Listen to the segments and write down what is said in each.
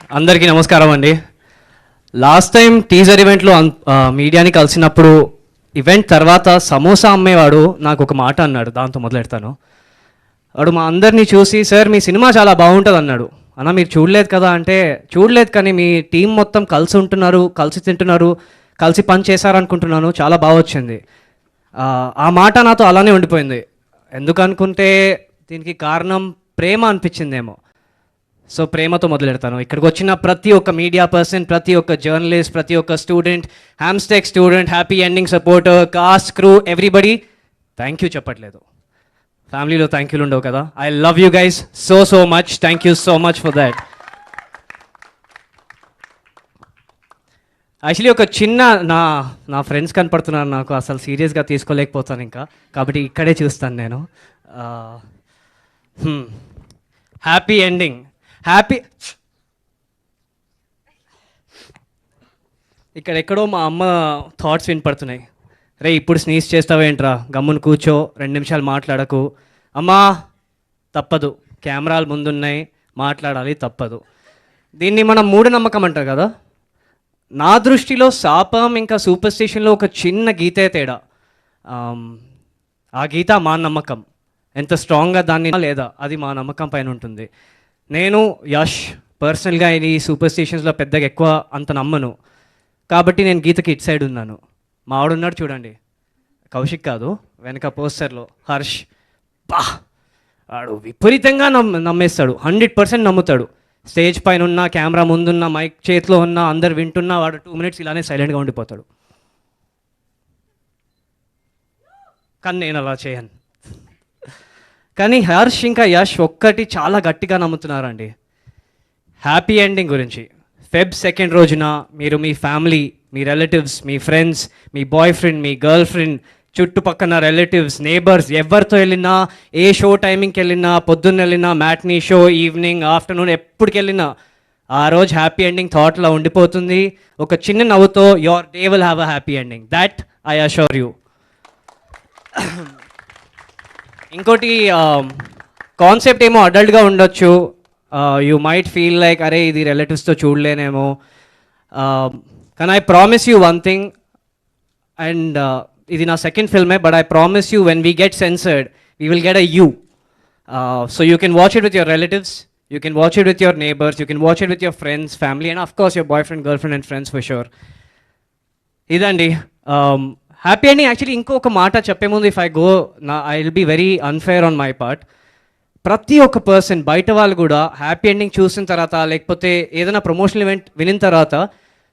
అందరికీ నమస్కారం అండి. లాస్ట్ టైం టీజర్ ఈవెంట్లో మీడియాని కలిసినప్పుడు ఈవెంట్ తర్వాత సమోసా అమ్మేవాడు నాకు ఒక మాట అన్నాడు. దాంతో మొదలెడతాను. వాడు మా అందరినీ చూసి, సార్ మీ సినిమా చాలా బాగుంటుంది అన్నాడు. అన్న మీరు చూడలేదు కదా అంటే, చూడలేదు కానీ మీ టీం మొత్తం కలిసి ఉంటున్నారు, కలిసి తింటున్నారు, కలిసి పని చేశారనుకుంటున్నాను, చాలా బాగా వచ్చింది. ఆ మాట నాతో అలానే ఉండిపోయింది. ఎందుకనుకుంటే దీనికి కారణం ప్రేమ అనిపించిందేమో. సో ప్రేమతో మొదలెడతాను. ఇక్కడికి వచ్చిన ప్రతి ఒక్క మీడియా పర్సన్, ప్రతి ఒక్క జర్నలిస్ట్, ప్రతి ఒక్క student, Hamstech student, happy ending supporter, cost, crew, everybody thank you చెప్పట్లేదు. ఫ్యామిలీలో థ్యాంక్ యూలు ఉండవు కదా. I love you guys so much. Thank you so much for that. Actually ఒక చిన్న నా ఫ్రెండ్స్ కనపడుతున్నారు నాకు, అసలు సీరియస్గా తీసుకోలేకపోతాను ఇంకా, కాబట్టి ఇక్కడే చూస్తాను నేను. Happy ending, happy. ఇక్కడెక్కడో మా అమ్మ థాట్స్ వినపడుతున్నాయి. రే ఇప్పుడు స్నీజ్ చేస్తావేంట్రా, గమ్మును కూర్చో, 2 నిమిషాలు మాట్లాడకు. అమ్మా తప్పదు, కెమెరాలు ముందున్నాయి, మాట్లాడాలి, తప్పదు. దీన్ని మనం మూఢనమ్మకం అంటారు కదా. నా దృష్టిలో శాపం ఇంకా సూపర్ స్టిషన్లో ఒక చిన్న గీతే తేడా. ఆ గీత మా నమ్మకం, ఎంత స్ట్రాంగ్గా దాన్ని లేదా అది మా నమ్మకం పైన ఉంటుంది. నేను యష్ పర్సనల్గా ఈ సూపర్ స్టిషన్స్లో పెద్దగా ఎక్కువ అంత నమ్మను, కాబట్టి నేను గీతకి ఇటు సైడ్ ఉన్నాను. మా ఆవిడున్నాడు చూడండి, కౌశిక్ కాదు, వెనక పోస్టర్లో హర్ష్. వాడు విపరీతంగా నమ్మేస్తాడు, 100% నమ్ముతాడు. స్టేజ్ పైన ఉన్న, కెమెరా ముందున్న, మైక్ చేతిలో ఉన్న, అందరు వింటున్నా వాడు 2 minutes ఇలానే సైలెంట్గా ఉండిపోతాడు. కానీ నేను అలా చేయను. కానీ హర్ష్ ఇంకా యష్ ఒక్కటి చాలా గట్టిగా నమ్ముతున్నారండి, హ్యాపీ ఎండింగ్ గురించి. Feb 2 రోజున మీరు మీ ఫ్యామిలీ, మీ రిలేటివ్స్, మీ ఫ్రెండ్స్, మీ బాయ్ ఫ్రెండ్, మీ గర్ల్ ఫ్రెండ్, చుట్టుపక్కల రిలేటివ్స్, నేబర్స్, ఎవరితో వెళ్ళినా, ఏ షో టైమింగ్కి వెళ్ళినా, పొద్దున్న వెళ్ళినా, మ్యాట్నీ షో, ఈవినింగ్, ఆఫ్టర్నూన్, ఎప్పటికి వెళ్ళినా ఆ రోజు హ్యాపీ ఎండింగ్ థాట్లో ఉండిపోతుంది. ఒక చిన్న నవ్వుతో your day will have a happy ending, that I assure you. ఇంకోటి కాన్సెప్ట్ ఏమో అడల్ట్గా ఉండొచ్చు. యూ మైట్ ఫీల్ లైక్ అరే ఇది రిలేటివ్స్తో చూడలేనేమో. కానీ I promise you one thing, and ఇది నా సెకండ్ ఫిల్మే, but I promise you when we get censored we will get a U. So you can watch it with your relatives, you can watch it with your neighbours, you can watch it with your friends, family, and of course your boyfriend, girlfriend and friends for sure. ఇదండి happy ending. Actually ఇంకొక మాట చెప్పే ముందు, if I go I will be very unfair on my part. ప్రతి ఒక్క person, బయట వాళ్ళు కూడా హ్యాపీ ఎండింగ్ చూసిన తర్వాత, లేకపోతే ఏదైనా ప్రమోషనల్ ఈవెంట్ వినిన తర్వాత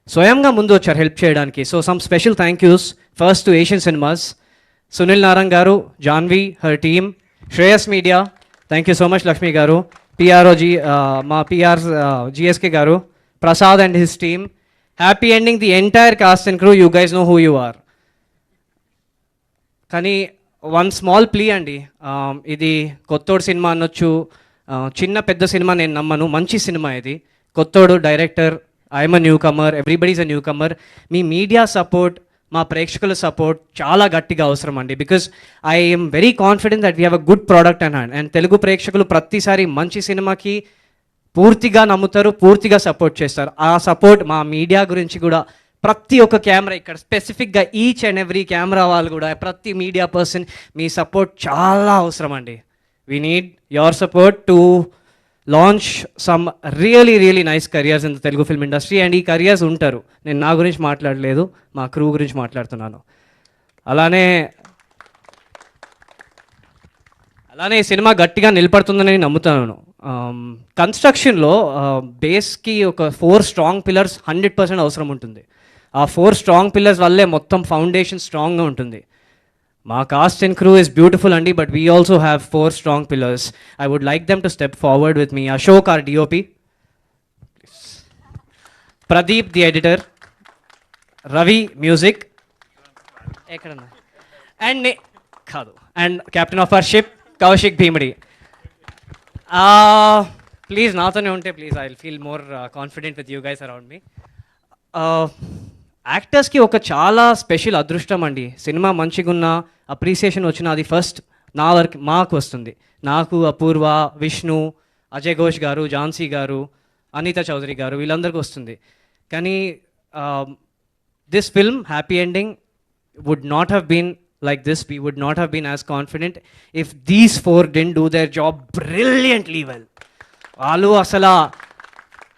స్వయంగా ముందు వచ్చారు హెల్ప్ చేయడానికి. So some special thank yous first to Asian cinemas, Sunil Narang garu, Janhvi, her team, Shreyas media, thank you so much, Lakshmi garu, PRO మా PR GSK garu, Prasad and his team, happy ending, the entire cast and crew, you guys know who you are. కానీ one small plea అండి, ఇది కొత్తోడు cinema అనొచ్చు, చిన్న పెద్ద cinema నేను నమ్మను, మంచి సినిమా ఇది. కొత్తోడు director, I'm a newcomer, everybody's a newcomer. మీ మీడియా సపోర్ట్, మా ప్రేక్షకుల సపోర్ట్ చాలా గట్టిగా అవసరం అండి. Because I'm very confident that we have a good product and hand. అండ్ తెలుగు ప్రేక్షకులు ప్రతిసారి మంచి సినిమాకి పూర్తిగా నమ్ముతారు, పూర్తిగా సపోర్ట్ చేస్తారు. ఆ సపోర్ట్ మా మీడియా గురించి కూడా, ప్రతి ఒక్క కెమెరా ఇక్కడ స్పెసిఫిక్గా ఈచ్ అండ్ ఎవ్రీ కెమెరా వాళ్ళు కూడా, ప్రతి మీడియా పర్సన్, మీ సపోర్ట్ చాలా అవసరం అండి. We need your support to launch some really nice careers in the Telugu film industry. And ఈ కెరియర్స్ ఉంటారు, నేను నా గురించి మాట్లాడలేదు, మా క్రూ గురించి మాట్లాడుతున్నాను. అలానే ఈ సినిమా గట్టిగా నిలబడుతుందని నమ్ముతున్నాను. కన్స్ట్రక్షన్లో బేస్కి ఒక 4 స్ట్రాంగ్ పిల్లర్స్ 100% అవసరం ఉంటుంది. ఆ 4 స్ట్రాంగ్ పిల్లర్స్ వల్లే మొత్తం ఫౌండేషన్ స్ట్రాంగ్గా ఉంటుంది. మా cast and crew is beautiful అండి, but we also have 4 strong pillars. I would like them to step forward with me. Ashok our DOP, Pradeep the editor, Ravi music, ఎక్కడన్నా, అండ్ కాదు, and captain of our ship Kaushik Bhimidi. Please నాతోనే ఉంటే please I will feel more confident with you guys around me. యాక్టర్స్కి ఒక చాలా special అదృష్టం అండి. Cinema మంచిగా ఉన్న, అప్రిసియేషన్ వచ్చిన, అది ఫస్ట్ నా మాకు వస్తుంది. నాకు, అపూర్వ, విష్ణు, అజయ్ ఘోష్ గారు, ఝాన్సీ గారు, అనితా చౌదరి గారు వీళ్ళందరికీ వస్తుంది. కానీ this film happy ending would not have been like this. We would not have been as confident if these four didn't do their job brilliantly well. వాళ్ళు అసలు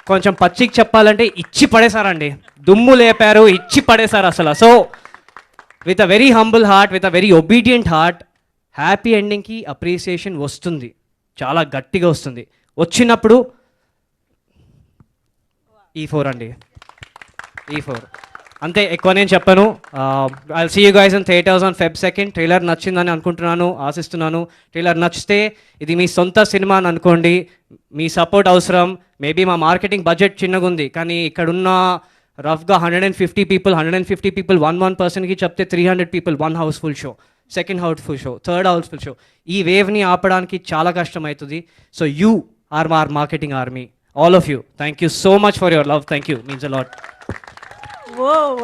కొంచెం పచ్చికి చెప్పాలంటే ఇచ్చి పడేశారండి, దుమ్ము లేపారు, ఇచ్చి పడేశారు అసలు. So with a very humble heart, with a very obedient heart, happy ఎండింగ్కి అప్రిసియేషన్ వస్తుంది, చాలా గట్టిగా వస్తుంది. వచ్చినప్పుడు E4 అండి, E4 అంతే, ఎక్కువ నేను చెప్పను. I see you guys in theatres on Feb 2nd. Trailer నచ్చిందని అనుకుంటున్నాను, ఆశిస్తున్నాను. ట్రైలర్ నచ్చితే ఇది మీ సొంత సినిమా అని అనుకోండి. మీ సపోర్ట్ అవసరం. మేబీ మా మార్కెటింగ్ బడ్జెట్ చిన్నగా ఉంది, కానీ ఇక్కడున్న రఫ్గా 150 పీపుల్ 1 పర్సన్కి చెప్తే 300 people, 1 housefull show, second housefull show, third housefull show. ఈ వేవ్ని ఆపడానికి చాలా కష్టం అవుతుంది. So you are mar marketing army, all of you. Thank you so much for your love. Thank you, means a lot. Whoa.